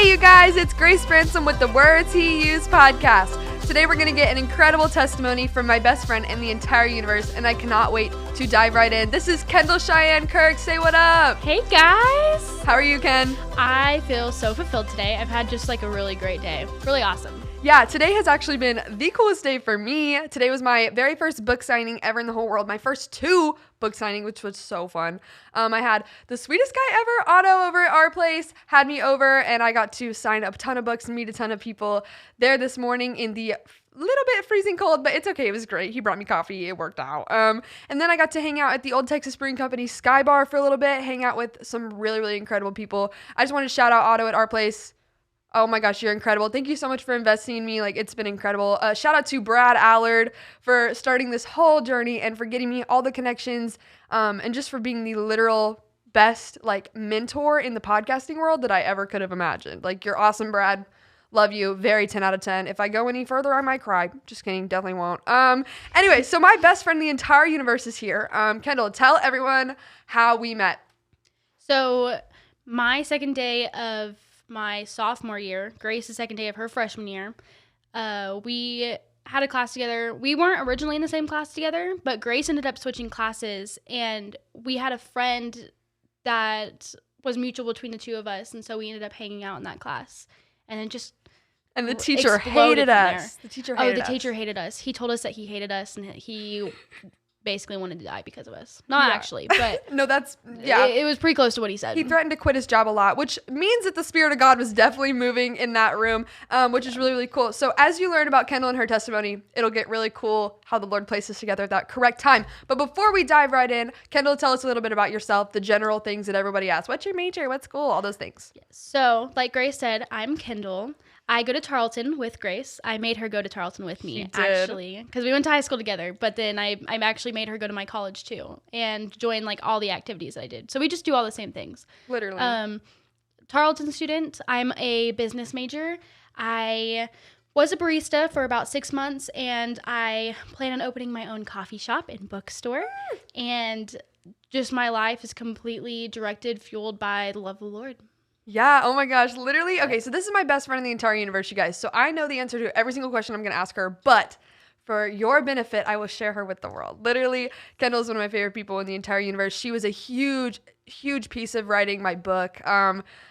Hey, you guys, it's Grace Bransom with the Words He Used podcast. Today we're going to get an incredible testimony from my best friend in the entire universe, and I cannot wait to dive right in. This is Kendall Kirk. Say what up. Hey, guys. How are you, Ken? I feel so fulfilled today. I've had just like a really great day. Really awesome. Yeah, today has actually been the coolest day for me. Today was my very first book signing ever in the whole world. My first 2 book signing, which was so fun. I had the sweetest guy ever, Otto, over at our place, had me over, and I got to sign a ton of books and meet a ton of people there this morning in the little bit freezing cold, but it's okay. It was great. He brought me coffee. It worked out. And then I got to hang out at the Old Texas Brewing Company Sky Bar for a little bit, hang out with some really, really incredible people. I just want to shout out Otto at our place. Oh my gosh, you're incredible. Thank you so much for investing in me. Like, it's been incredible. Shout out to Brad Allard for starting this whole journey and for getting me all the connections, and just for being the literal best, like, mentor in the podcasting world that I ever could have imagined. Like, you're awesome, Brad. Love you. Very 10 out of 10. If I go any further, I might cry. Just kidding. Definitely won't. Anyway, so my best friend in the entire universe is here. Kendall, tell everyone how we met. So my second day of my sophomore year, Grace's second day of her freshman year, we had a class together. We weren't originally in the same class together, but Grace ended up switching classes, and we had a friend that was mutual between the two of us, and so we ended up hanging out in that class. And then just the teacher hated us. The teacher hated us. He told us that he hated us, and he basically wanted to die because of us. Not actually, but no, it was pretty close to what he said. He threatened to quit his job a lot, which means that the Spirit of God was definitely moving in that room, which is really, really cool. So as you learn about Kendall and her testimony, it'll get really cool how the Lord placed us together at that correct time. But before we dive right in, Kendall, tell us a little bit about yourself, the general things that everybody asks. What's your major? What school? All those things. Yes. So like Grace said, I'm Kendall. I go to Tarleton with Grace. I made her go to Tarleton with me, actually, because we went to high school together. But then I actually made her go to my college, too, and join, like, all the activities I did. So we just do all the same things. Literally. Tarleton student. I'm a business major. I was a barista for about 6 months, and I plan on opening my own coffee shop and bookstore. And just my life is completely directed, fueled by the love of the Lord. Yeah, oh my gosh, literally. Okay, so this is my best friend in the entire universe, you guys. So I know the answer to every single question I'm going to ask her, but for your benefit, I will share her with the world. Literally, Kendall is one of my favorite people in the entire universe. She was a huge piece of writing my book.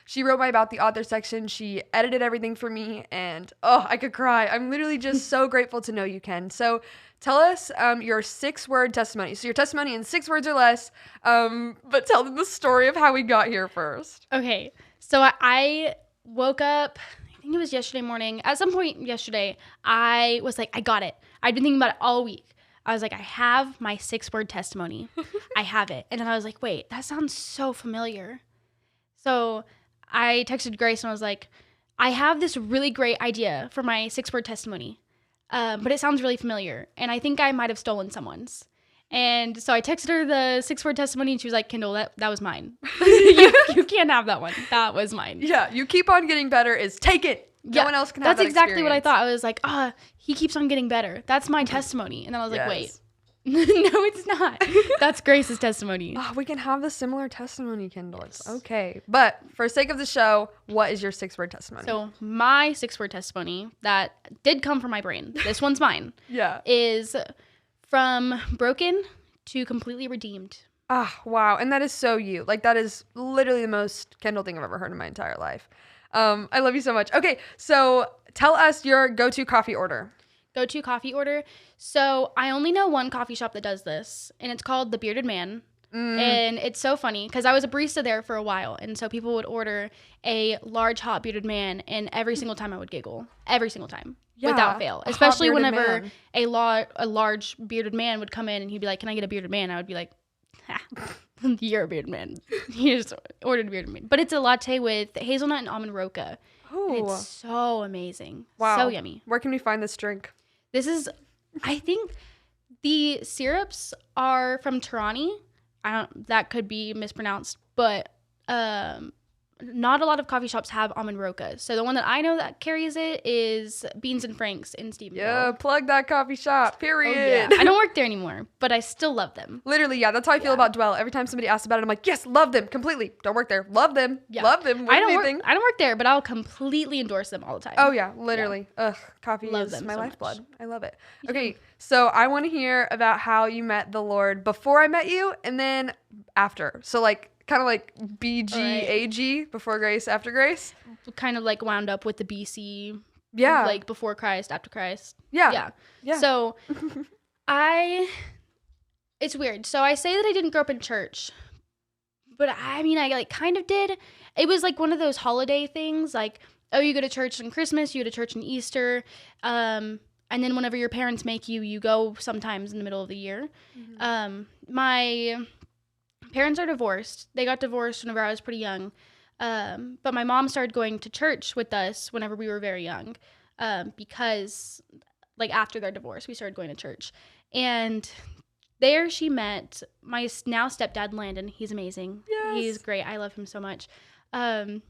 She wrote my About the Author section. She edited everything for me, and I could cry. I'm literally just so grateful to know you, Ken. So tell us your 6-word testimony. So your testimony in 6 words or less, but tell them the story of how we got here first. Okay. So I woke up, I think it was yesterday morning. At some point yesterday, I was like, I got it. I'd been thinking about it all week. I was like, I have my 6-word testimony. I have it. And then I was like, wait, that sounds so familiar. So I texted Grace and I was like, I have this really great idea for my 6-word testimony, but it sounds really familiar. And I think I might have stolen someone's. And so I texted her the 6-word testimony, and she was like, Kendall, that was mine. you can't have that one. That was mine. Yeah, you keep on getting better is take it. No one else can have that That's exactly what I thought. I was like, he keeps on getting better. That's my testimony. And then I was like, wait. No, it's not. That's Grace's testimony. We can have the similar testimony, Kendall. Yes. It's okay. But for the sake of the show, what is your 6-word testimony? So my 6-word testimony that did come from my brain, this one's mine, is from broken to completely redeemed. Wow. And that is so you. Like, that is literally the most Kendall thing I've ever heard in my entire life. I love you so much. Okay, so tell us your go-to coffee order. Go-to coffee order. So I only know one coffee shop that does this, and it's called The Bearded Man. And it's so funny because I was a barista there for a while, and so people would order a large hot bearded man, and every single time I would giggle. Every single time. Yeah, without fail. Especially whenever a large bearded man would come in and he'd be like, can I get a bearded man? I would be like, you're a bearded man. He just ordered a bearded man. But it's a latte with hazelnut and almond roca. Oh. And it's so amazing. Wow. So yummy. Where can we find this drink? This is, I think the syrups are from Tirani. That could be mispronounced, but not a lot of coffee shops have almond roca. So the one that I know that carries it is Beans and Frank's in Stephenville. Yeah, plug that coffee shop, period. Oh, yeah. I don't work there anymore, but I still love them. Literally, yeah, that's how I feel about Dwell. Every time somebody asks about it, I'm like, yes, love them completely. Don't work there. Love them. Yeah. Love them. I don't work there, but I'll completely endorse them all the time. Oh, yeah, literally. Yeah. Ugh, coffee love is them my so lifeblood. much. I love it. Okay, so I want to hear about how you met the Lord before I met you and then after. So, like, kind of like BGAG, before grace, after grace. Kind of like wound up with the BC. Yeah. Like before Christ, after Christ. Yeah. So it's weird. So I say that I didn't grow up in church, but I mean, I like kind of did. It was like one of those holiday things, like, oh, you go to church on Christmas, you go to church on Easter, and then whenever your parents make you, you go sometimes in the middle of the year. Mm-hmm. My parents are divorced. They got divorced whenever I was pretty young. But my mom started going to church with us whenever we were very young, because like after their divorce, we started going to church. And there she met my now stepdad, Landon. He's amazing. Yes. He's great. I love him so much. And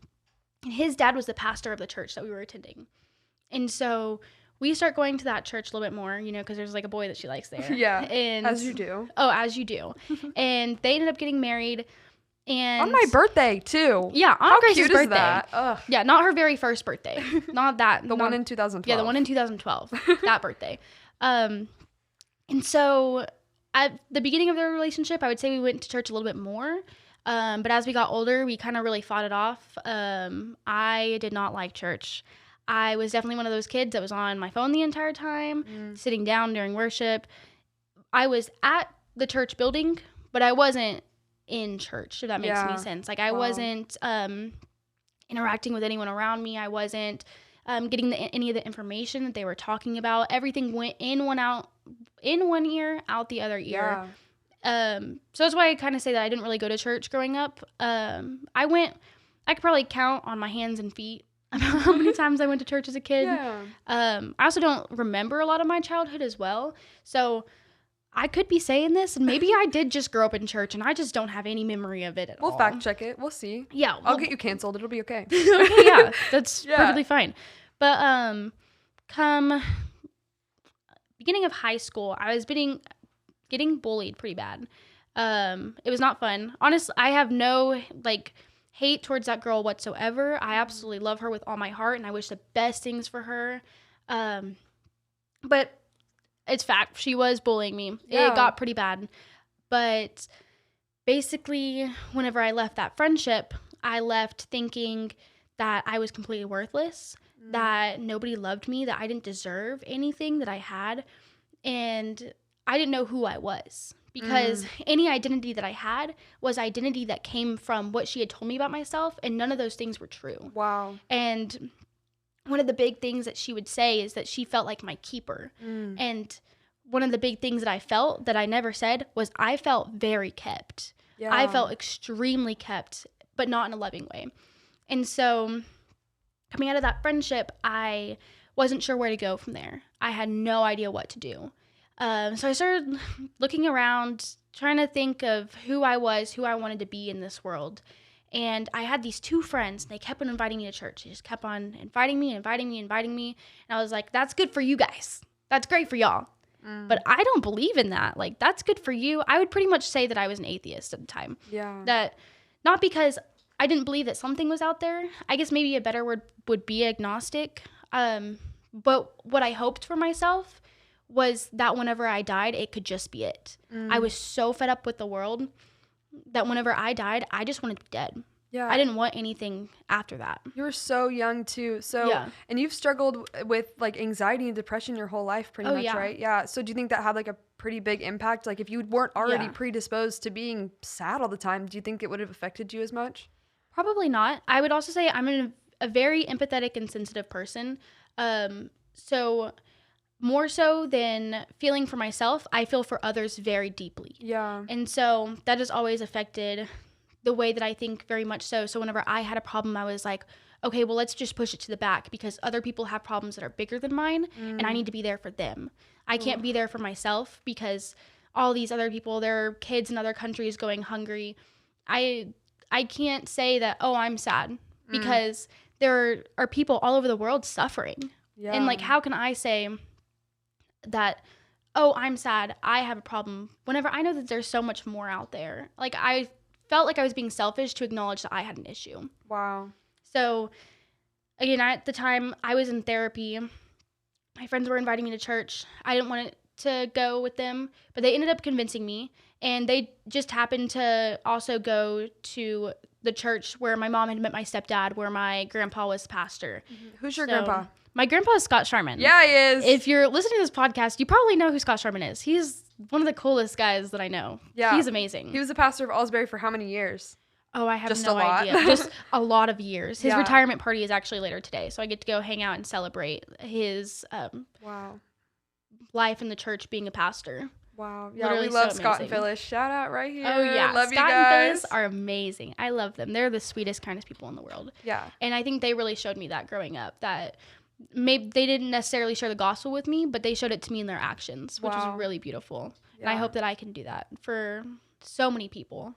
his dad was the pastor of the church that we were attending. And so we start going to that church a little bit more, you know, because there's like a boy that she likes there. Yeah, and as you do. Oh, as you do. And they ended up getting married. And on my birthday, too. Yeah, on How Grace's cute is birthday. that? Ugh. Yeah, not her very first birthday. Not that. The one in 2012. Yeah, the one in 2012. That birthday. And so at the beginning of their relationship, I would say we went to church a little bit more. But as we got older, we kind of really fought it off. I did not like church. I was definitely one of those kids that was on my phone the entire time, sitting down during worship. I was at the church building, but I wasn't in church, if that makes any sense. Like, I wasn't interacting with anyone around me. I wasn't getting any of the information that they were talking about. Everything went in one ear, out the other ear. So that's why I kind of say that I didn't really go to church growing up. I could probably count on my hands and feet how many times I went to church as a kid. I also don't remember a lot of my childhood as well. So I could be saying this, and maybe I did just grow up in church, and I just don't have any memory of it at all. We'll fact check it. We'll see. Yeah. I'll get you canceled. It'll be okay. Okay, yeah. That's perfectly fine. But come beginning of high school, I was getting bullied pretty bad. It was not fun. Honestly, I have no, like, hate towards that girl whatsoever. I absolutely love her with all my heart, and I wish the best things for her. But it's fact. She was bullying me. It got pretty bad. But basically, whenever I left that friendship, I left thinking that I was completely worthless, that nobody loved me, that I didn't deserve anything that I had, and I didn't know who I was. Because any identity that I had was identity that came from what she had told me about myself, and none of those things were true. Wow. And one of the big things that she would say is that she felt like my keeper. And one of the big things that I felt that I never said was I felt very kept. Yeah. I felt extremely kept, but not in a loving way. And so coming out of that friendship, I wasn't sure where to go from there. I had no idea what to do. So I started looking around, trying to think of who I was, who I wanted to be in this world. And I had these two friends, and they kept on inviting me to church. They just kept on inviting me. And I was like, that's good for you guys. That's great for y'all. But I don't believe in that. Like, that's good for you. I would pretty much say that I was an atheist at the time. Yeah. That, not because I didn't believe that something was out there. I guess maybe a better word would be agnostic. But what I hoped for myself was that whenever I died, it could just be it. I was so fed up with the world that whenever I died, I just wanted to be dead. Yeah. I didn't want anything after that. You were so young too. So, and you've struggled with like anxiety and depression your whole life pretty much, right? Yeah. So do you think that had like a pretty big impact? Like if you weren't already predisposed to being sad all the time, do you think it would have affected you as much? Probably not. I would also say I'm a very empathetic and sensitive person. So more so than feeling for myself, I feel for others very deeply. Yeah. And so that has always affected the way that I think very much so. So whenever I had a problem, I was like, okay, well, let's just push it to the back because other people have problems that are bigger than mine, and I need to be there for them. I can't be there for myself because all these other people, their kids in other countries going hungry. I I can't say that, oh, I'm sad, because there are people all over the world suffering. Yeah. And like, how can I say that, oh, I'm sad, I have a problem, whenever I know that there's so much more out there? Like, I felt like I was being selfish to acknowledge that I had an issue. Wow. So again, at the time I was in therapy, my friends were inviting me to church. I didn't want to go with them, but they ended up convincing me, and they just happened to also go to the church where my mom had met my stepdad, where my grandpa was pastor. Who's your grandpa? My grandpa is Scott Sharman. Yeah, he is. If you're listening to this podcast, you probably know who Scott Sharman is. He's one of the coolest guys that I know. Yeah. He's amazing. He was the pastor of Alsbury for how many years? Oh, I have Just no a lot. idea. Just a lot of years. His retirement party is actually later today, so I get to go hang out and celebrate his life in the church being a pastor. Wow. Yeah, Literally we love so Scott amazing. and Phyllis. Shout out right here. Oh, yeah. Love Scott you guys. and Phyllis are amazing. I love them. They're the sweetest, kindest people in the world. Yeah. And I think they really showed me that growing up, that maybe they didn't necessarily share the gospel with me, but they showed it to me in their actions, which was really beautiful. Yeah. And I hope that I can do that for so many people.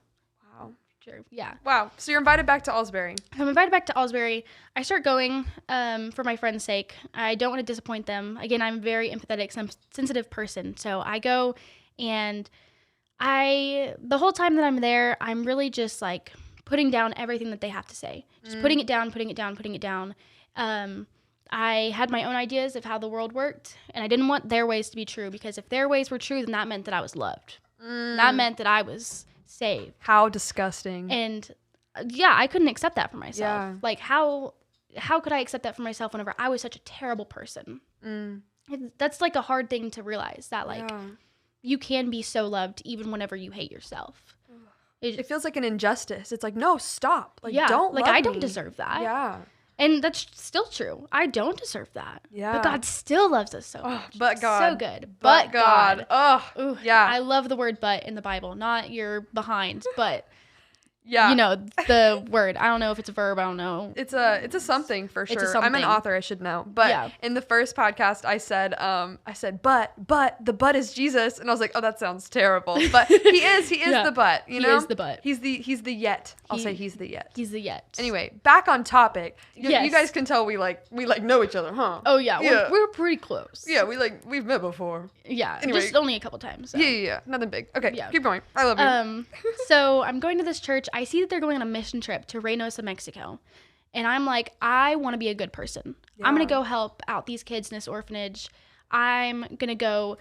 Wow. Sure. Yeah. Wow. So you're invited back to Alsbury. I'm invited back to Alsbury. I start going for my friend's sake. I don't want to disappoint them. Again, I'm a very empathetic, sensitive person. So I go, and the whole time that I'm there, I'm really just like putting down everything that they have to say. Just putting it down, putting it down, putting it down. I had my own ideas of how the world worked, and I didn't want their ways to be true, because if their ways were true, then that meant that I was loved. That meant that I was saved. How disgusting. And yeah, I couldn't accept that for myself. Yeah. Like, how could I accept that for myself whenever I was such a terrible person? That's like a hard thing to realize, that like you can be so loved even whenever you hate yourself. It feels like an injustice. It's like, no, stop. Like, yeah, don't like love I don't me. deserve that. Yeah. And that's still true. I don't deserve that. Yeah. But God still loves us so much. But God. So good. But God. Oh, ooh, yeah. I love the word "but" in the Bible. Not you're behind, but yeah. you know, the word. I don't know if it's a verb. I don't know. It's a something for sure. It's a something. I'm an author, I should know. But in the first podcast, I said, but the but is Jesus, and I was like, oh, that sounds terrible. But he is the but. You know, he is the but. He's the yet. I'll say he's the yet. He's the yet. Anyway, back on topic. Yes. You guys can tell we know each other, huh? Oh yeah. We're pretty close. Yeah, we've met before. Yeah, anyway. Just only a couple times. So. Yeah, nothing big. Okay, keep going. I love you. So I'm going to this church. I see that they're going on a mission trip to Reynosa, Mexico. And I'm like, I want to be a good person. Yeah. I'm going to go help out these kids in this orphanage. I'm going to go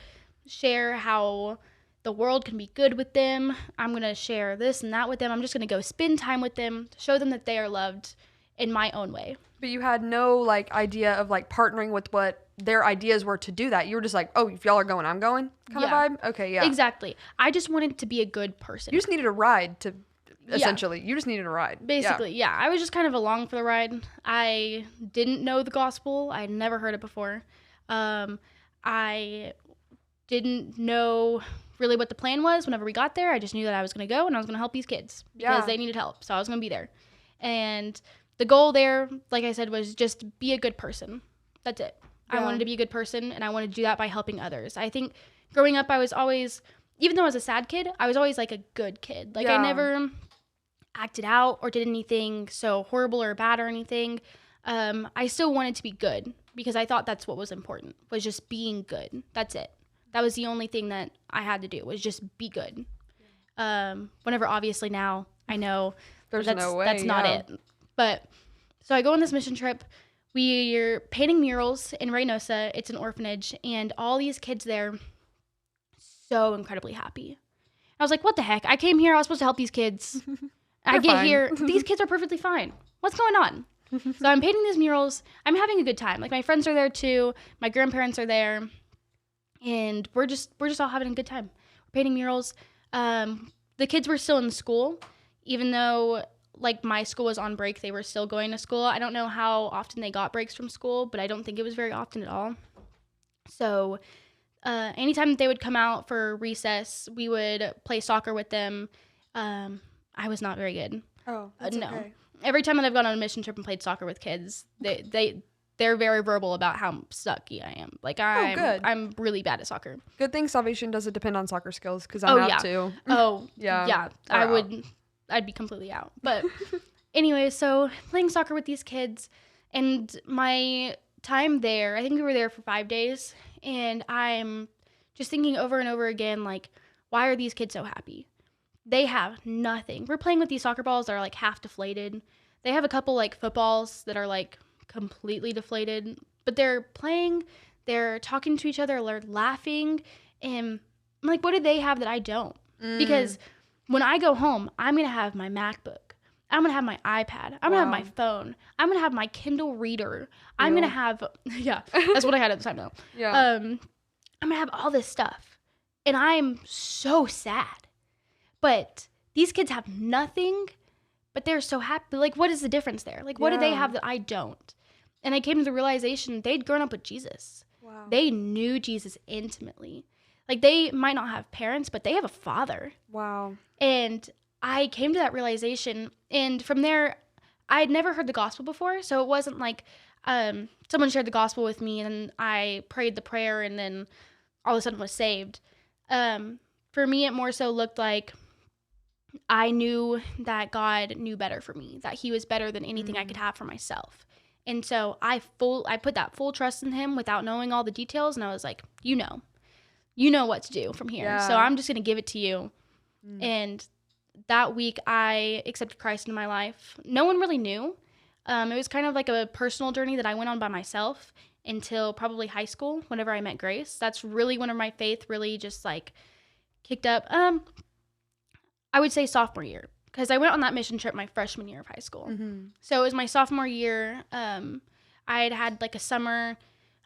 share how the world can be good with them. I'm going to share this and that with them. I'm just going to go spend time with them, show them that they are loved in my own way. But you had no like idea of like partnering with what their ideas were to do that. You were just like, oh, if y'all are going, I'm going kind of vibe. Okay, yeah. Exactly. I just wanted to be a good person. You just needed a ride to... Essentially, you just needed a ride. Basically, yeah. I was just kind of along for the ride. I didn't know the gospel. I had never heard it before. I didn't know really what the plan was whenever we got there. I just knew that I was going to go and I was going to help these kids because they needed help. So I was going to be there. And the goal there, like I said, was just be a good person. That's it. Yeah. I wanted to be a good person, and I wanted to do that by helping others. I think growing up, I was always, even though I was a sad kid, I was always like a good kid. Like I never acted out or did anything so horrible or bad or anything. I still wanted to be good because I thought that's what was important, was just being good. That's it. That was the only thing that I had to do, was just be good. Whenever obviously now I know there's that's not it. But so I go on this mission trip. We're painting murals in Reynosa. It's an orphanage, and all these kids there so incredibly happy. I was like, what the heck? I came here, I was supposed to help these kids. I get here, these kids are perfectly fine. What's going on? So I'm painting these murals. I'm having a good time. Like my friends are there too. My grandparents are there. And we're just all having a good time. We're painting murals. The kids were still in school, even though like my school was on break, they were still going to school. I don't know how often they got breaks from school, but I don't think it was very often at all. So anytime that they would come out for recess, we would play soccer with them. I was not very good. Oh, that's no. Okay. Every time that I've gone on a mission trip and played soccer with kids, they're very verbal about how sucky I am. Like I'm really bad at soccer. Good thing salvation doesn't depend on soccer skills, because I'm out too. Oh yeah. Yeah. I'd be completely out. But anyway, so playing soccer with these kids, and my time there, I think we were there for 5 days, and I'm just thinking over and over again, like, why are these kids so happy? They have nothing. We're playing with these soccer balls that are like half deflated. They have a couple like footballs that are like completely deflated, but they're playing, they're talking to each other, they're laughing, and I'm like, what do they have that I don't? Because when I go home, I'm going to have my MacBook. I'm going to have my iPad. I'm going to have my phone. I'm going to have my Kindle reader. I'm going to have, that's what I had at the time though. Yeah. I'm going to have all this stuff. And I'm so sad. But these kids have nothing, but they're so happy. Like, what is the difference there? Like, what do they have that I don't? And I came to the realization they'd grown up with Jesus. Wow. They knew Jesus intimately. Like, they might not have parents, but they have a father. Wow. And I came to that realization. And from there, I had never heard the gospel before. So it wasn't like someone shared the gospel with me and I prayed the prayer and then all of a sudden was saved. For me, it more so looked like I knew that God knew better for me, that he was better than anything I could have for myself. And so I put that full trust in him without knowing all the details. And I was like, you know what to do from here. Yeah. So I'm just going to give it to you. And that week I accepted Christ in my life. No one really knew. It was kind of like a personal journey that I went on by myself until probably high school, whenever I met Grace. That's really whenever my faith really just like kicked up. I would say sophomore year, because I went on that mission trip my freshman year of high school. So it was my sophomore year. I had like a summer.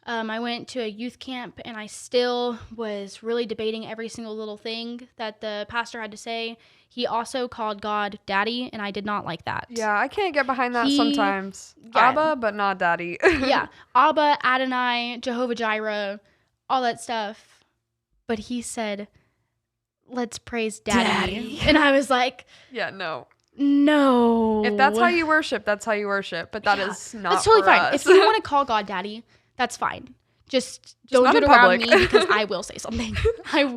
I went to a youth camp, and I still was really debating every single little thing that the pastor had to say. He also called God Daddy, and I did not like that. Yeah, I can't get behind that sometimes. Yeah. Abba, but not Daddy. Yeah, Abba, Adonai, Jehovah Jireh, all that stuff. But he said, let's praise Daddy. And I was like, Yeah, no. No. If that's how you worship, that's how you worship. But that is not That's totally for fine. us. If you want to call God Daddy, that's fine. Just don't not do it in around public. me because I will say something.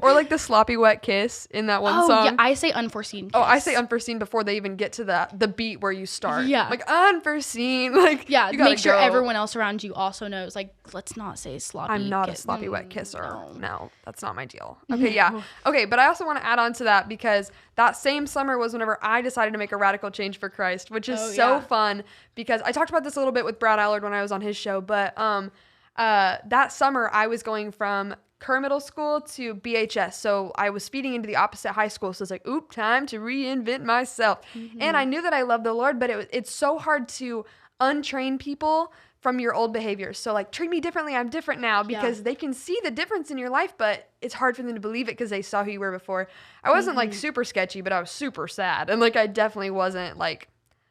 Or like the sloppy wet kiss in that one song. Yeah, I say unforeseen kiss. Oh, I say unforeseen before they even get to the beat where you start. Yeah. Like unforeseen. Like Yeah, you gotta make sure go. everyone else around you also knows, like, let's not say sloppy. I'm not a kiss. sloppy wet kisser. No. No, that's not my deal. Okay, yeah. Okay, but I also want to add on to that because that same summer was whenever I decided to make a radical change for Christ, which is so fun because I talked about this a little bit with Brad Allard when I was on his show, but that summer I was going from Kerr Middle School to BHS. So I was feeding into the opposite high school. So it's like, oop, time to reinvent myself. And I knew that I loved the Lord, but it's so hard to untrain people from your old behaviors. So like, treat me differently. I'm different now because they can see the difference in your life, but it's hard for them to believe it because they saw who you were before. I wasn't like super sketchy, but I was super sad. And like, I definitely wasn't like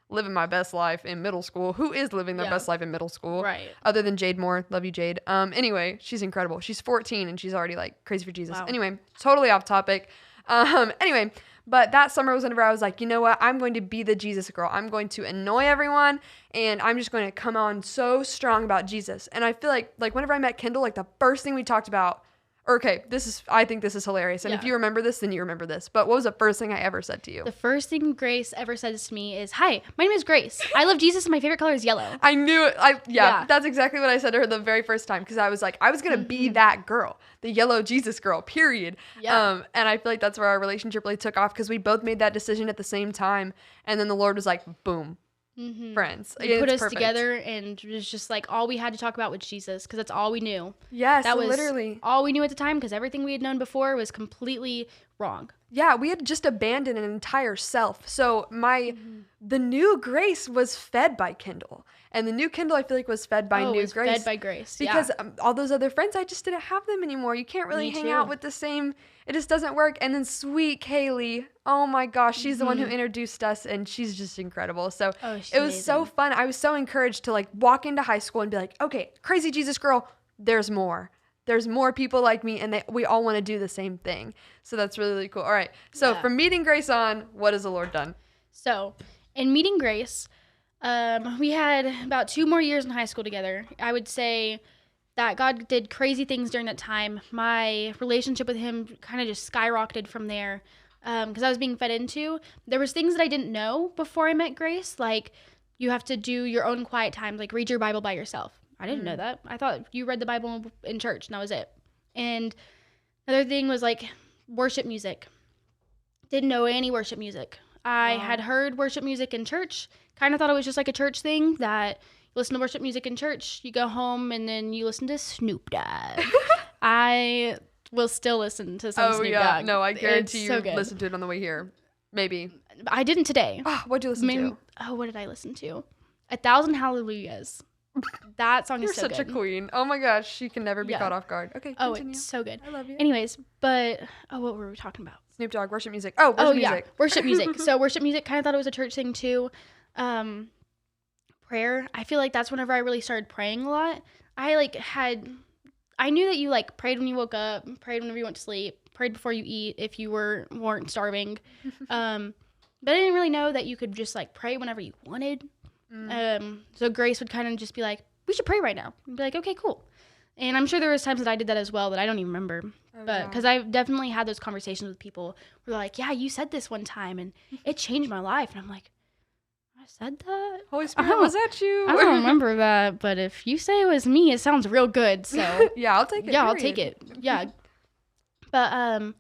living my best life in middle school. Who is living their best life in middle school? Right. Other than Jade Moore. Love you, Jade. Anyway, she's incredible. She's 14 and she's already like crazy for Jesus. Wow. Anyway, totally off topic. Anyway, but that summer was whenever I was like, you know what? I'm going to be the Jesus girl. I'm going to annoy everyone and I'm just going to come on so strong about Jesus. And I feel like whenever I met Kendall, like the first thing we talked about, I think this is hilarious. And if you remember this, then you remember this. But what was the first thing I ever said to you? The first thing Grace ever says to me is, "Hi, my name is Grace. I love Jesus and my favorite color is yellow." I knew it. That's exactly what I said to her the very first time because I was like, I was going to be that girl, the yellow Jesus girl, period. Yeah. And I feel like that's where our relationship really took off because we both made that decision at the same time. And then the Lord was like, boom, friends. He put us perfect. together and it was just like all we had to talk about was Jesus because that's all we knew. Yes, That was literally. all we knew at the time because everything we had known before was completely wrong. Yeah, we had just abandoned an entire self. So the new Grace was fed by Kendall. And the new Kendall, I feel like, was fed by new was Grace. fed by Grace. Because all those other friends, I just didn't have them anymore. You can't really hang out with the same. It just doesn't work. And then sweet Kaylee, oh my gosh, she's the one who introduced us, and she's just incredible. So it was so fun. I was so encouraged to like walk into high school and be like, okay, crazy Jesus girl, there's more. There's more people like me, and we all want to do the same thing. So that's really, really cool. All right. So from meeting Grace on, what has the Lord done? So in meeting Grace, we had about 2 more years in high school together. I would say that God did crazy things during that time. My relationship with him kind of just skyrocketed from there. because I was being fed into. There was things that I didn't know before I met Grace, like you have to do your own quiet times, like read your Bible by yourself. I didn't know that. I thought you read the Bible in church and that was it. And another thing was like worship music. Didn't know any worship music. I had heard worship music in church, kind of thought it was just like a church thing that you listen to worship music in church, you go home and then you listen to Snoop Dogg. I will still listen to some Snoop Dogg. No, I guarantee It's you so good. listened to it on the way here. Maybe. I didn't today. What'd you listen to? Oh, what did I listen to? 1,000 Hallelujahs. That song You're is so such good. a queen. Oh my gosh, she can never be Yeah. caught off guard. Okay, Oh, continue. it's so good. I love you. Anyways, but what were we talking about? Snoop Dogg, worship music. Oh, worship music. Yeah, worship music. So worship music, kind of thought it was a church thing too. Prayer. I feel like that's whenever I really started praying a lot. I knew that you like prayed when you woke up, prayed whenever you went to sleep, prayed before you eat if you weren't starving. But I didn't really know that you could just like pray whenever you wanted. So Grace would kind of just be like, we should pray right now. I'd be like, okay, cool. And I'm sure there was times that I did that as well that I don't even remember. But because I've definitely had those conversations with people who are like, yeah, you said this one time and it changed my life. And I'm like, I said that? Holy Spirit, was that you? I don't remember that. But if you say it was me, it sounds real good. So yeah, I'll take it. yeah, I'll take it. Yeah. But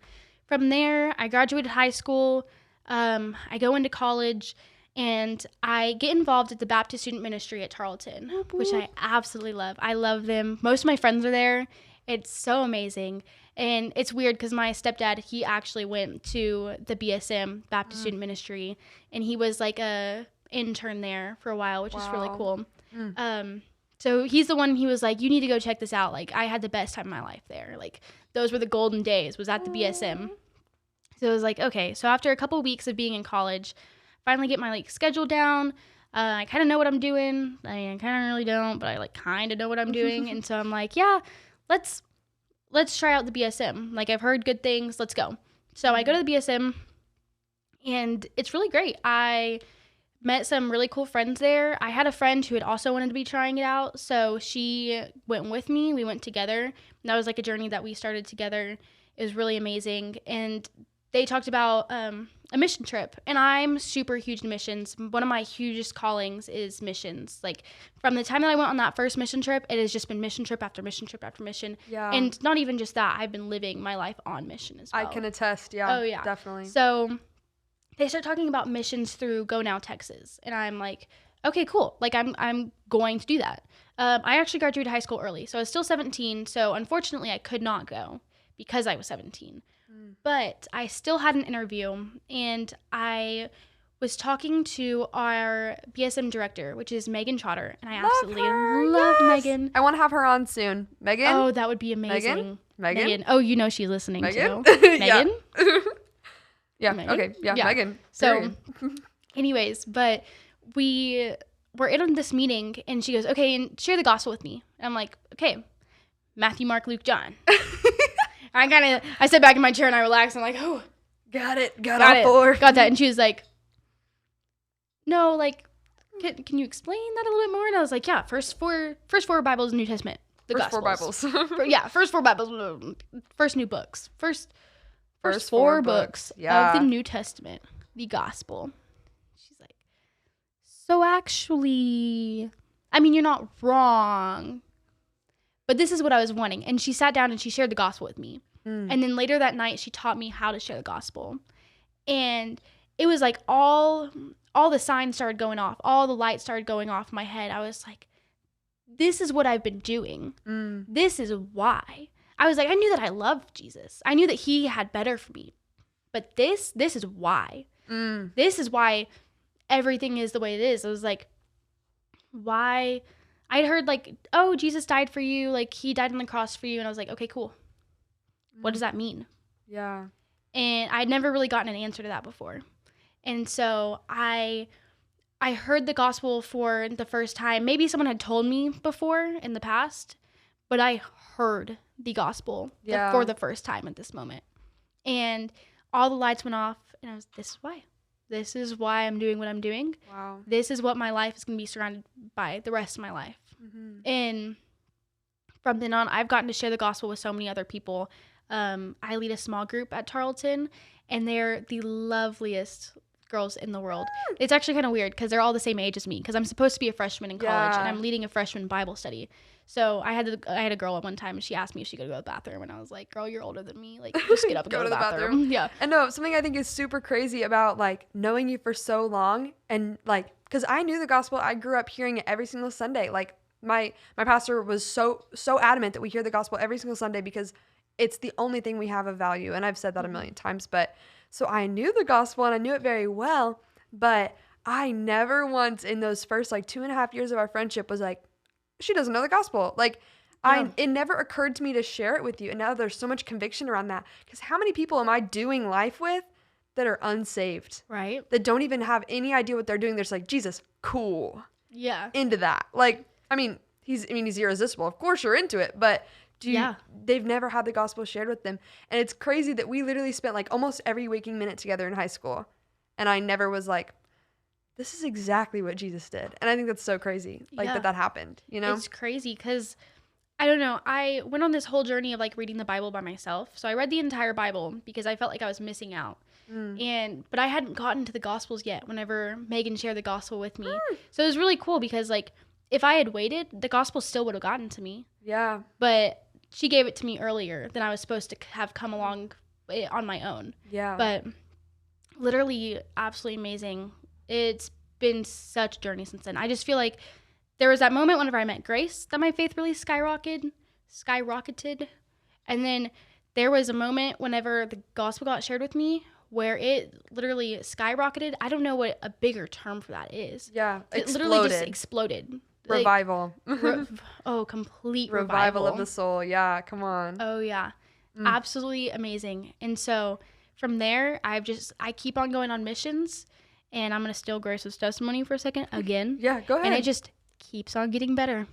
from there, I graduated high school. I go into college. And I get involved at the Baptist Student Ministry at Tarleton, which I absolutely love. I love them. Most of my friends are there. It's so amazing. And it's weird because my stepdad, he actually went to the BSM, Baptist Student Ministry, and he was like a intern there for a while, which is really cool. So he's the one, he was like, you need to go check this out. Like, I had the best time of my life there. Like, those were the golden days, was at the BSM. So it was like, okay. So after a couple of weeks of being in college, finally get my like schedule down. I kind of know what I'm doing. I kind of really don't, but I like kind of know what I'm doing. And so I'm like, yeah, let's try out the BSM. Like I've heard good things. Let's go. So I go to the BSM and it's really great. I met some really cool friends there. I had a friend who had also wanted to be trying it out. So she went with me. We went together. And that was like a journey that we started together. It was really amazing. And they talked about a mission trip, and I'm super huge in missions. One of my hugest callings is missions. Like from the time that I went on that first mission trip, it has just been mission trip after mission trip after mission. Yeah. And not even just that, I've been living my life on mission as well. I can attest. Yeah. Oh yeah, definitely. So they start talking about missions through Go Now Texas, and I'm like, okay, cool. Like I'm going to do that. I actually graduated high school early, so I was still 17. So unfortunately, I could not go because I was 17. But I still had an interview, and I was talking to our BSM director, which is Megan Trotter, and I absolutely love Megan. I want to have her on soon. Megan? Oh, that would be amazing. Megan? Oh, you know she's listening Megan? too. Megan? Yeah. Megan? Okay. Yeah, Megan. So, anyways, but we were in this meeting, and she goes, okay, and share the gospel with me. And I'm like, okay, Matthew, Mark, Luke, John. I sat back in my chair and I relaxed and I'm like, oh. Got it. Got all four. Got that. And she was like, no, like, can you explain that a little bit more? And I was like, yeah, first four Bibles, New Testament. First four Bibles. First four Bibles. First new books. First four books of the New Testament. The gospel. She's like, so actually, I mean, you're not wrong. But this is what I was wanting. And she sat down and she shared the gospel with me. And then later that night, she taught me how to share the gospel. And it was like all the signs started going off. All the lights started going off in my head. I was like, this is what I've been doing. This is why. I was like, I knew that I loved Jesus. I knew that he had better for me. But this is why. This is why everything is the way it is. I was like, why? I'd heard like, oh, Jesus died for you. Like he died on the cross for you. And I was like, okay, cool. What does that mean? Yeah. And I'd never really gotten an answer to that before. And so I heard the gospel for the first time. Maybe someone had told me before in the past, but I heard the gospel for the first time at this moment. And all the lights went off, and I was, this is why. This is why I'm doing what I'm doing. Wow. This is what my life is going to be surrounded by the rest of my life. And from then on, I've gotten to share the gospel with so many other people. I lead a small group at Tarleton, and they're the loveliest girls in the world. It's actually kind of weird because they're all the same age as me, because I'm supposed to be a freshman in college, and I'm leading a freshman Bible study. So I had a girl at one time, and she asked me if she could go to the bathroom, and I was like, girl, you're older than me. Like, just get up and go to the bathroom. Yeah. And no, something I think is super crazy about, like, knowing you for so long, and, like, because I knew the gospel. I grew up hearing it every single Sunday. Like, my pastor was so adamant that we hear the gospel every single Sunday because it's the only thing we have of value. And I've said that a million times, but so I knew the gospel and I knew it very well, but I never once in those first like 2.5 years of our friendship was like, she doesn't know the gospel. Like, it never occurred to me to share it with you. And now there's so much conviction around that, because how many people am I doing life with that are unsaved? Right. That don't even have any idea what they're doing. They're just like, Jesus, cool. Yeah. Into that. Like, he's irresistible. Of course you're into it, but they've never had the gospel shared with them. And it's crazy that we literally spent like almost every waking minute together in high school. And I never was like, this is exactly what Jesus did. And I think that's so crazy. Like that happened, you know? It's crazy because I don't know. I went on this whole journey of like reading the Bible by myself. So I read the entire Bible because I felt like I was missing out. But I hadn't gotten to the Gospels yet whenever Megan shared the gospel with me. So it was really cool because like if I had waited, the gospel still would have gotten to me. Yeah. But she gave it to me earlier than I was supposed to have come along on my own. Yeah. But literally absolutely amazing. It's been such a journey since then. I just feel like there was that moment whenever I met Grace that my faith really skyrocketed. And then there was a moment whenever the gospel got shared with me where it literally skyrocketed. I don't know what a bigger term for that is. Yeah. It literally just exploded. Revival. Complete revival of the soul. Yeah, come on. Oh, yeah. Absolutely amazing. And so from there, I keep on going on missions, and I'm going to steal Grace's testimony for a second again. Yeah, go ahead. And it just keeps on getting better.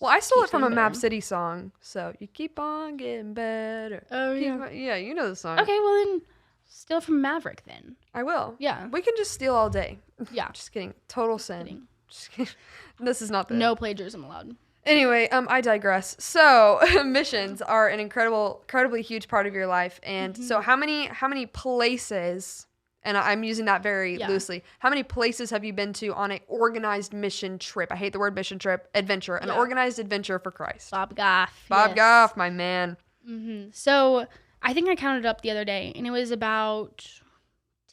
Well, I stole it from a Map City song, so you keep on getting better. Oh, yeah. Yeah, you know the song. Okay, well then, steal from Maverick then. I will. Yeah. We can just steal all day. Yeah. Just kidding. Total sin. Just kidding. This is not the... No plagiarism allowed. Anyway, I digress. So, missions are an incredibly huge part of your life. And so how many places, and I'm using that very loosely, how many places have you been to on an organized mission trip? I hate the word mission trip. Adventure. An organized adventure for Christ. Bob Goff. Goff, my man. Mm-hmm. So, I think I counted up the other day, and it was about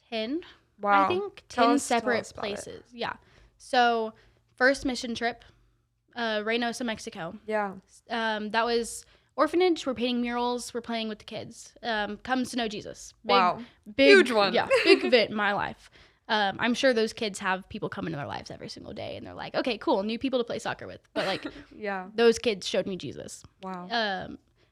10. Wow. I think 10 separate places. Yeah. So, first mission trip, Reynosa, Mexico. Yeah. That was orphanage. We're painting murals. We're playing with the kids. Comes to know Jesus. Big, huge one. Yeah, big event in my life. I'm sure those kids have people come into their lives every single day, and they're like, okay, cool, new people to play soccer with. But like, those kids showed me Jesus. Wow.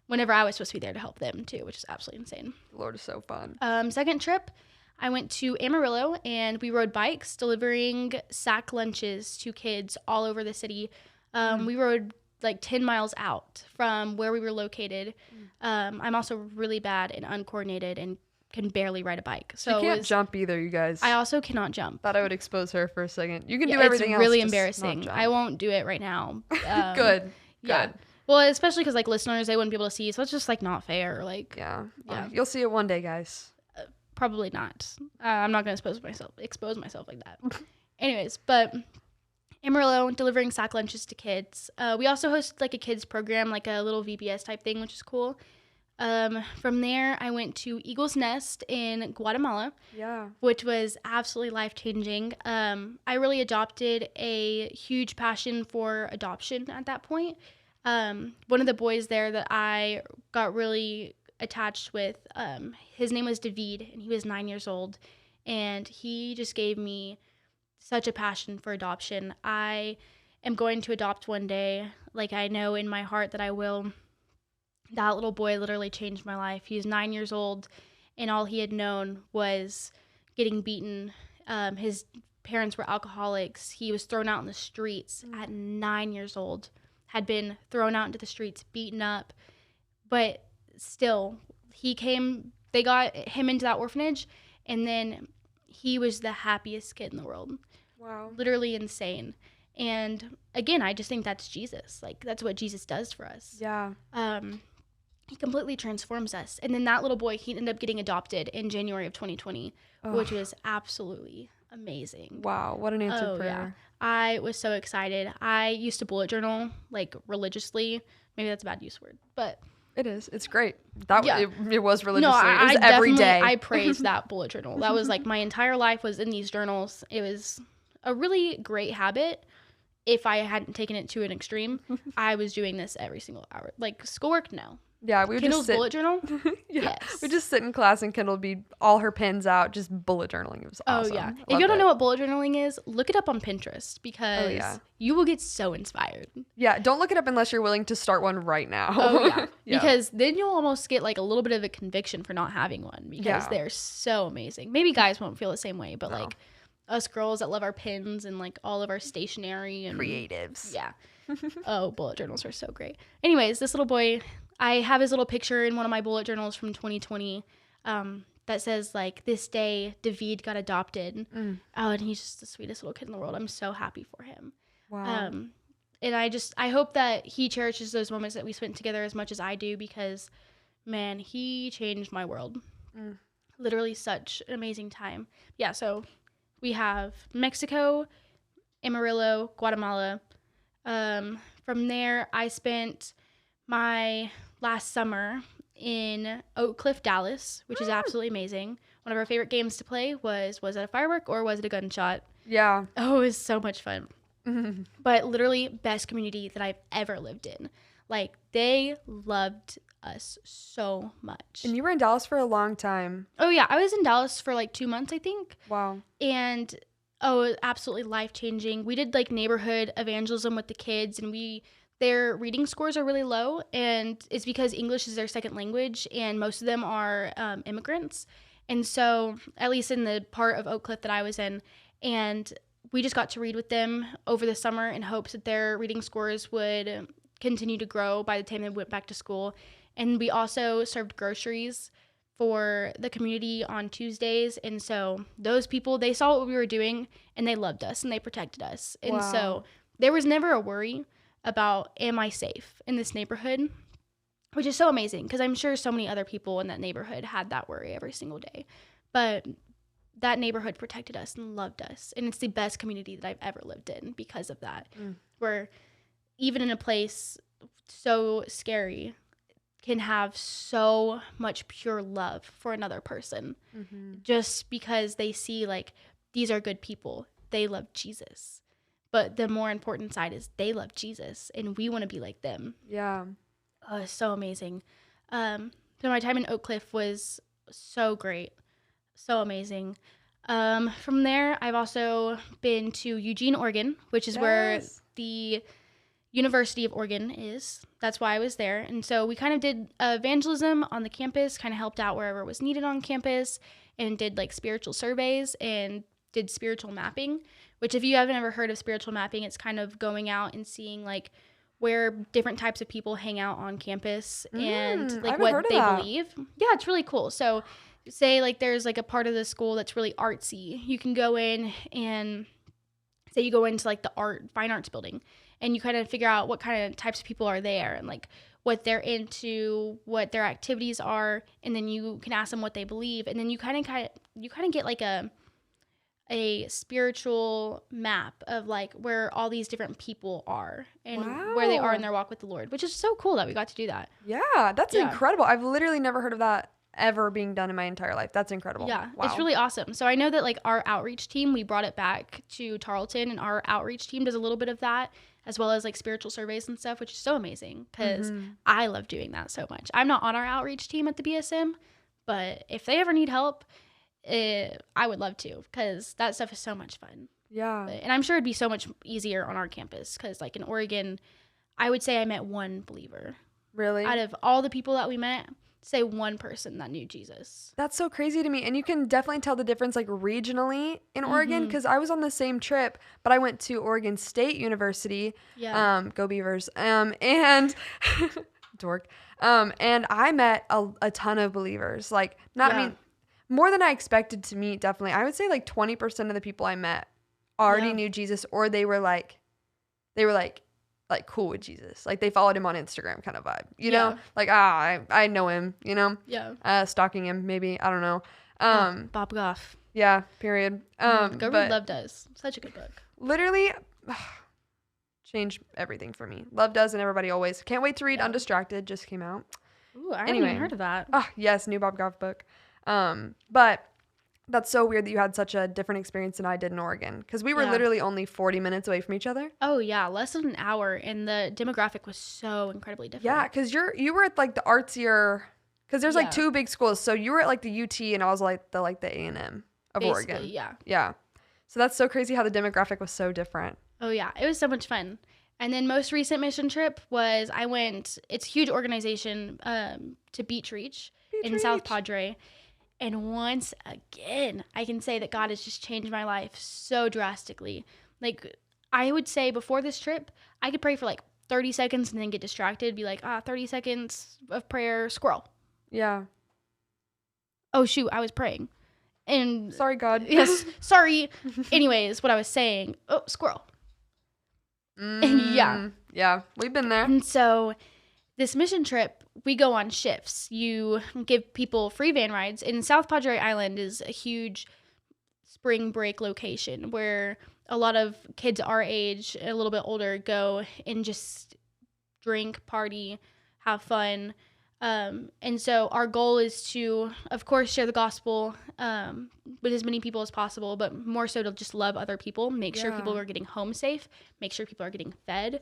Whenever I was supposed to be there to help them too, which is absolutely insane. The Lord is so fun. Second trip, I went to Amarillo, and we rode bikes delivering sack lunches to kids all over the city. We rode like 10 miles out from where we were located. I'm also really bad and uncoordinated and can barely ride a bike. So you can't jump either, you guys. I also cannot jump. Thought I would expose her for a second. You can do everything else. It's really embarrassing. I won't do it right now. Good. Yeah. Well, especially because like listeners, they wouldn't be able to see, so it's just like not fair. Like yeah. You'll see it one day, guys. Probably not. I'm not gonna expose myself like that. Anyways, but Amarillo, delivering sack lunches to kids. We also host like a kids program, like a little VBS type thing, which is cool. From there, I went to Eagle's Nest in Guatemala, which was absolutely life-changing. I really adopted a huge passion for adoption at that point. One of the boys there that I got really attached with, his name was David, and he was 9 years old, and he just gave me such a passion for adoption. I am going to adopt one day. Like, I know in my heart that I will. That little boy literally changed my life. He was 9 years old, and all he had known was getting beaten. His parents were alcoholics. He was thrown out in the streets at 9 years old, had been thrown out into the streets, beaten up. But still, they got him into that orphanage, and then he was the happiest kid in the world. Wow. Literally insane. And again, I just think that's Jesus. Like, that's what Jesus does for us. Yeah. he completely transforms us. And then that little boy, he ended up getting adopted in January of 2020, which was absolutely amazing. Wow, what an answered prayer. I was so excited. I used to bullet journal like religiously. Maybe that's a bad use word, but it is. It's great. It was religiously. No, it was every day. I praised that bullet journal. That was like my entire life was in these journals. It was a really great habit. If I hadn't taken it to an extreme, I was doing this every single hour. Like schoolwork, no. Yeah, we would Kendall's just sit. bullet journal? Yes. We'd just sit in class and Kendall would be all her pens out, just bullet journaling. It was awesome. Oh, yeah. If you don't know what bullet journaling is, look it up on Pinterest because you will get so inspired. Yeah, don't look it up unless you're willing to start one right now. Oh, yeah. Because then you'll almost get like a little bit of a conviction for not having one because they're so amazing. Maybe guys won't feel the same way, but like us girls that love our pens and like all of our stationery and creatives. Yeah. Oh, bullet journals are so great. Anyways, this little boy, I have his little picture in one of my bullet journals from 2020 that says like, this day David got adopted. Oh, and he's just the sweetest little kid in the world. I'm so happy for him. Wow. And I hope that he cherishes those moments that we spent together as much as I do because, man, he changed my world. Literally such an amazing time. Yeah, so we have Mexico, Amarillo, Guatemala. From there, I spent my last summer in Oak Cliff, Dallas, which is absolutely amazing. One of our favorite games to play was it a firework or was it a gunshot? Yeah. Oh, it was so much fun. But literally best community that I've ever lived in. Like, they loved us so much. And you were in Dallas for a long time. Oh, yeah. I was in Dallas for like 2 months, I think. Wow. And, absolutely life-changing. We did like neighborhood evangelism with the kids, and their reading scores are really low, and it's because English is their second language, and most of them are immigrants. And so, at least in the part of Oak Cliff that I was in, and we just got to read with them over the summer in hopes that their reading scores would continue to grow by the time they went back to school. And we also served groceries for the community on Tuesdays. And so those people, they saw what we were doing, and they loved us, and they protected us. And so there was never a worry about, am I safe in this neighborhood? Which is so amazing because I'm sure so many other people in that neighborhood had that worry every single day. But that neighborhood protected us and loved us. And it's the best community that I've ever lived in because of that. Where even in a place so scary can have so much pure love for another person just because they see like, these are good people. They love Jesus. But the more important side is they love Jesus, and we want to be like them. Yeah. Oh, it's so amazing. So my time in Oak Cliff was so great. So amazing. From there, I've also been to Eugene, Oregon, which is where the University of Oregon is. That's why I was there. And so we kind of did evangelism on the campus, kind of helped out wherever was needed on campus, and did like spiritual surveys and did spiritual mapping, which if you haven't ever heard of spiritual mapping, it's kind of going out and seeing like where different types of people hang out on campus and like what they believe. Yeah, it's really cool. So say like there's like a part of the school that's really artsy. You can go in and say you go into like the fine arts building, and you kind of figure out what kind of types of people are there and like what they're into, what their activities are, and then you can ask them what they believe, and then you kind of get like a spiritual map of like where all these different people are and where they are in their walk with the Lord, which is so cool that we got to do that. Yeah, that's incredible. I've literally never heard of that ever being done in my entire life. That's incredible. Yeah, it's really awesome. So I know that like our outreach team, we brought it back to Tarleton, and our outreach team does a little bit of that as well as like spiritual surveys and stuff, which is so amazing because I love doing that so much. I'm not on our outreach team at the BSM, but if they ever need help, I would love to because that stuff is so much fun. Yeah. And I'm sure it'd be so much easier on our campus because like in Oregon, I would say I met one believer. Really? Out of all the people that we met, say one person that knew Jesus. That's so crazy to me. And you can definitely tell the difference like regionally in Oregon because I was on the same trip, but I went to Oregon State University. Yeah. Go Beavers. And dork. And I met a ton of believers. Like I mean, more than I expected to meet, definitely. I would say like 20% of the people I met already knew Jesus, or they were like like cool with Jesus. Like they followed him on Instagram kind of vibe, you Yeah. know? Like, I know him, you know? Yeah. Stalking him, maybe. I don't know. Bob Goff. Yeah, period. Go But read Love Does. Such a good book. literally changed everything for me. Love Does and Everybody Always. Can't wait to read Yeah. Undistracted. Just came out. Ooh, I haven't Anyway. even heard of that. Oh, yes, new Bob Goff book. But that's so weird that you had such a different experience than I did in Oregon. Because we were Yeah. literally only 40 minutes away from each other. Oh yeah, less than an hour, and the demographic was so incredibly different. Yeah, because you were at like the artsier, because there's like Yeah. two big schools. So you were at like the UT and I was like the A&M of Basically, Oregon. yeah. Yeah. So that's so crazy how the demographic was so different. Oh yeah, it was so much fun. And then most recent mission trip was I went. It's a huge organization to Beach Reach in South Padre, and once again, I can say that God has just changed my life so drastically. Like I would say before this trip, I could pray for like 30 seconds and then get distracted, be like, 30 seconds of prayer, squirrel. Yeah. Oh shoot, I was praying. And Sorry, God. yes, sorry. Anyways, what I was saying, oh, squirrel. Yeah. Yeah, we've been there. And so this mission trip, we go on shifts. You give people free van rides. And South Padre Island is a huge spring break location where a lot of kids our age, a little bit older, go and just drink, party, have fun. And so our goal is to, of course, share the gospel with as many people as possible, but more so to just love other people, make sure people are getting home safe, make sure people are getting fed,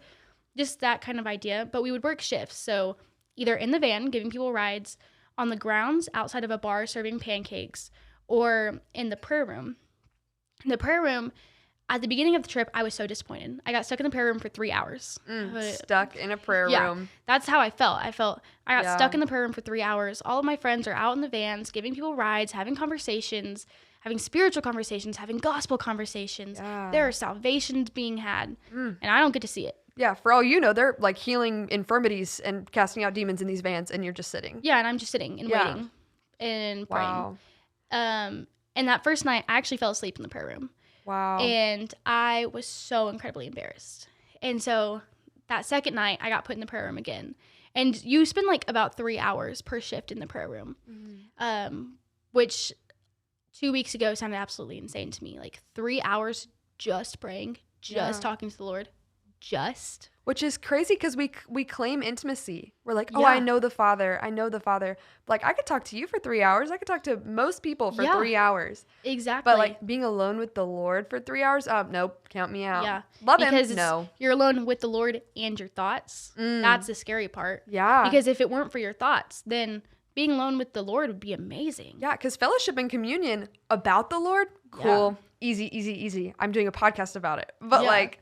just that kind of idea. But we would work shifts. So either in the van, giving people rides, on the grounds outside of a bar serving pancakes, or in the prayer room. In the prayer room, at the beginning of the trip, I was so disappointed. I got stuck in the prayer room for 3 hours. Stuck in a prayer room. That's how I felt. I got stuck in the prayer room for 3 hours. All of my friends are out in the vans, giving people rides, having conversations, having spiritual conversations, having gospel conversations. Yeah. There are salvations being had, and I don't get to see it. Yeah, for all you know, they're like healing infirmities and casting out demons in these vans, and you're just sitting. Yeah, and I'm just sitting and waiting and praying. Wow. And that first night, I actually fell asleep in the prayer room. Wow. And I was so incredibly embarrassed. And so that second night, I got put in the prayer room again. And you spend like about 3 hours per shift in the prayer room, which 2 weeks ago sounded absolutely insane to me. Like 3 hours just praying, just talking to the Lord, just. Which is crazy because we claim intimacy. We're like, oh, Yeah. I know the Father. I know the Father. Like, I could talk to you for 3 hours. I could talk to most people for 3 hours. Exactly. But, like, being alone with the Lord for 3 hours? Nope. Count me out. Yeah. Love because him? No. You're alone with the Lord and your thoughts. That's the scary part. Yeah. Because if it weren't for your thoughts, then being alone with the Lord would be amazing. Yeah, because fellowship and communion about the Lord, cool. Easy, easy, easy. I'm doing a podcast about it. But, like,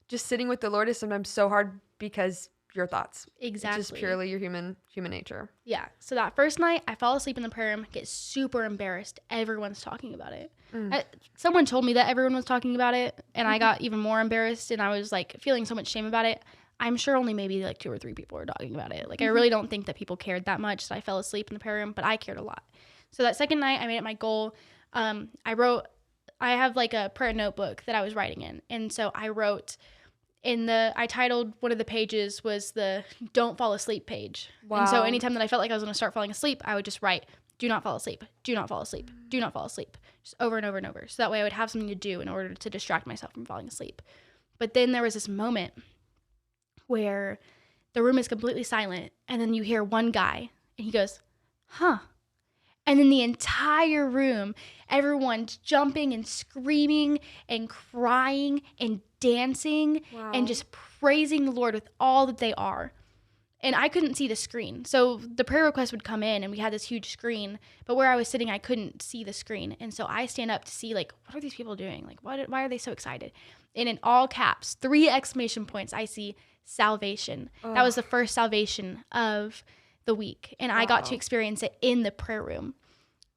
just sitting with the Lord is sometimes so hard because your thoughts. Exactly. It's just purely your human nature. Yeah. So that first night, I fall asleep in the prayer room, get super embarrassed. Everyone's talking about it. Someone told me that everyone was talking about it, and I got even more embarrassed, and I was like feeling so much shame about it. I'm sure only maybe like 2 or 3 people were talking about it. Like I really don't think that people cared that much that I fell asleep in the prayer room, but I cared a lot. So that second night, I made it my goal. I have like a prayer notebook that I was writing in, and so I wrote. I titled one of the pages was the don't fall asleep page. Wow. And so anytime that I felt like I was going to start falling asleep, I would just write, do not fall asleep, do not fall asleep, do not fall asleep, just over and over and over. So that way I would have something to do in order to distract myself from falling asleep. But then there was this moment where the room is completely silent, and then you hear one guy, and he goes, huh. And then the entire room, everyone's jumping and screaming and crying and dancing and just praising the Lord with all that they are. And I couldn't see the screen. So the prayer request would come in and we had this huge screen, but where I was sitting, I couldn't see the screen. And so I stand up to see like, what are these people doing? Like, why are they so excited? And in all caps, 3 exclamation points, I see salvation. Oh. That was the first salvation of the week. And I got to experience it in the prayer room.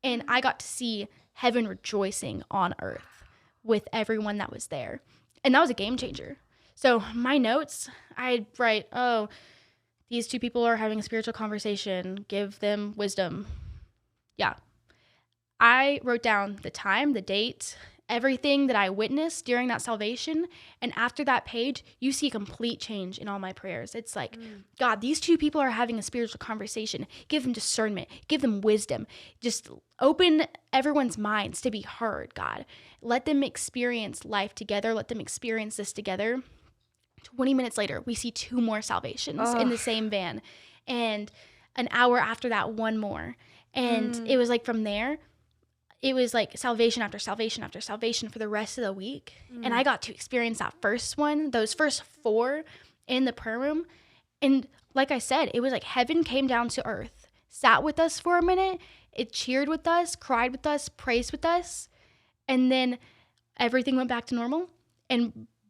And I got to see heaven rejoicing on earth with everyone that was there. And that was a game changer. So my notes, I'd write, these 2 people are having a spiritual conversation. Give them wisdom. Yeah. I wrote down the time, the date, everything that I witnessed during that salvation. And after that page, you see complete change in all my prayers. It's like, God, these two people are having a spiritual conversation. Give them discernment. Give them wisdom. Just open everyone's minds to be heard, God. Let them experience life together. Let them experience this together. 20 minutes later, we see 2 more salvations in the same van. And an hour after that, 1 more. And it was like from there, it was like salvation after salvation after salvation for the rest of the week. And I got to experience that first one, those first 4 in the prayer room. And like I said, it was like heaven came down to earth, sat with us for a minute. It cheered with us, cried with us, praised with us. And then everything went back to normal.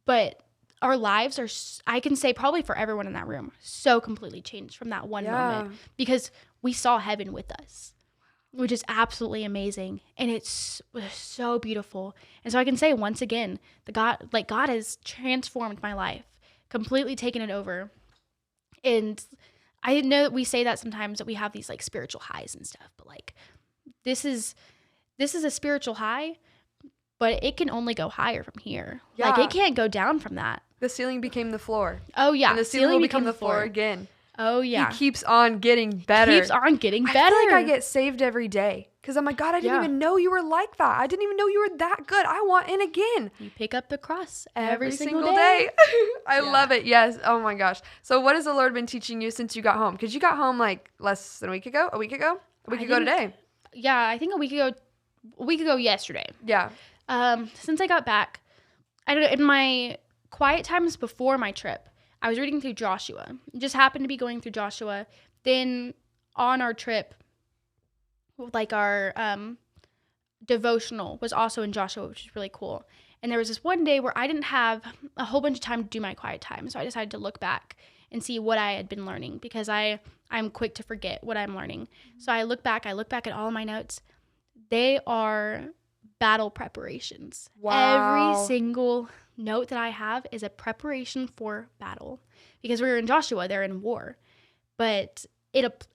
But our lives are, I can say probably for everyone in that room, so completely changed from that one moment, because we saw heaven with us, which is absolutely amazing. And was so beautiful. And so I can say once again, God has transformed my life, completely taken it over. And I know that we say that sometimes, that we have these like spiritual highs and stuff, but like this is a spiritual high, but it can only go higher from here. Yeah. Like it can't go down from that. The ceiling became the floor. Oh yeah. And the ceiling will become the floor again. Oh yeah. He keeps on getting better. Keeps on getting better. I feel like I get saved every day. Because I'm like, God, I didn't even know you were like that. I didn't even know you were that good. I want in again. You pick up the cross every single day. I love it. Yes. Oh my gosh. So what has the Lord been teaching you since you got home? Because you got home like less than a week ago? A week ago today. Yeah, I think a week ago yesterday. Yeah. Since I got back, I don't know, in my quiet times before my trip, I was reading through Joshua. Just happened to be going through Joshua. Then on our trip, like our devotional was also in Joshua, which is really cool. And there was this one day where I didn't have a whole bunch of time to do my quiet time. So I decided to look back and see what I had been learning, because I'm quick to forget what I'm learning. So I look back at all of my notes. They are battle preparations. Wow. Every single note that I have is a preparation for battle, because we're in Joshua, they're in war. But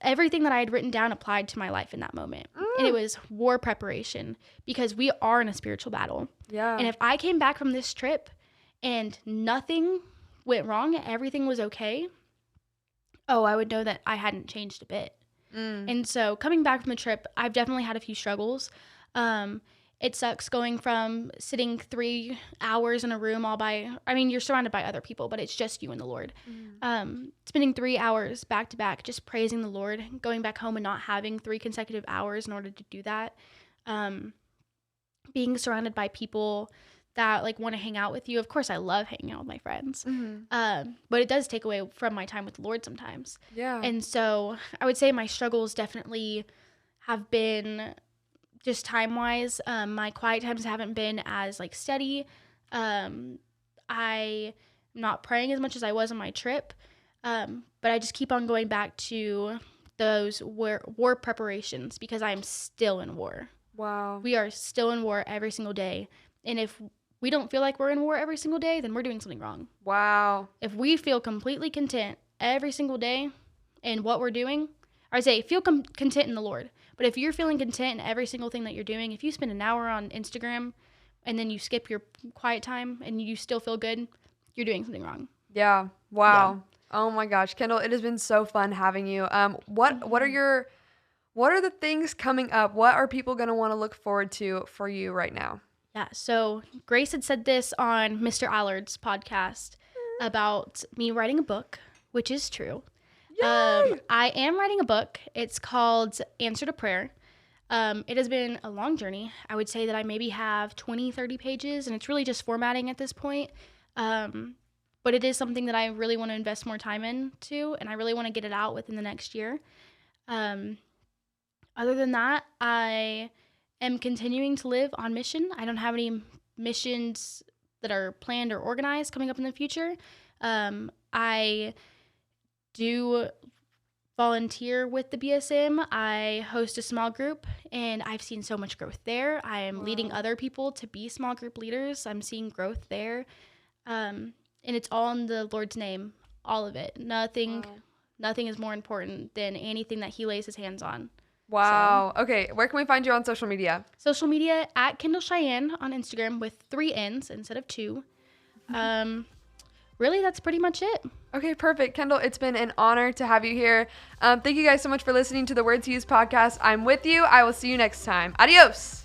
everything that I had written down applied to my life in that moment. And it was war preparation, because we are in a spiritual battle. Yeah. And if I came back from this trip and nothing went wrong, everything was okay, I would know that I hadn't changed a bit. And so coming back from the trip, I've definitely had a few struggles. It sucks going from sitting 3 hours in a room you're surrounded by other people, but it's just you and the Lord. Spending 3 hours back to back, just praising the Lord, going back home and not having 3 consecutive hours in order to do that. Being surrounded by people that like want to hang out with you. Of course, I love hanging out with my friends. But it does take away from my time with the Lord sometimes. Yeah. And so I would say my struggles definitely have been just time-wise. My quiet times haven't been as like steady. I'm not praying as much as I was on my trip. But I just keep on going back to those war preparations, because I'm still in war. Wow. We are still in war every single day. And if we don't feel like we're in war every single day, then we're doing something wrong. Wow. If we feel completely content every single day in what we're doing, or I say feel content in the Lord. But if you're feeling content in every single thing that you're doing, if you spend an hour on Instagram and then you skip your quiet time and you still feel good, you're doing something wrong. Yeah. Wow. Yeah. Oh my gosh, Kendall, it has been so fun having you. What are the things coming up? What are people going to want to look forward to for you right now? Yeah, so Grace had said this on Mr. Allard's podcast about me writing a book, which is true. I am writing a book. It's called Answer to Prayer. It has been a long journey. I would say that I maybe have 20, 30 pages, and it's really just formatting at this point. But it is something that I really want to invest more time into, and I really want to get it out within the next year. Other than that, I am continuing to live on mission. I don't have any missions that are planned or organized coming up in the future. I do volunteer with the BSM. I host a small group, and I've seen so much growth there. I am leading other people to be small group leaders. I'm seeing growth there. And it's all in the Lord's name, all of it. Nothing is more important than anything that he lays his hands on. Wow. Okay. Where can we find you on social media? Social media at Kendall Cheyenne on Instagram with 3 N's instead of 2. Really, that's pretty much it. Okay, perfect. Kendall, it's been an honor to have you here. Thank you guys so much for listening to the Words Used podcast. I'm with you. I will see you next time. Adios.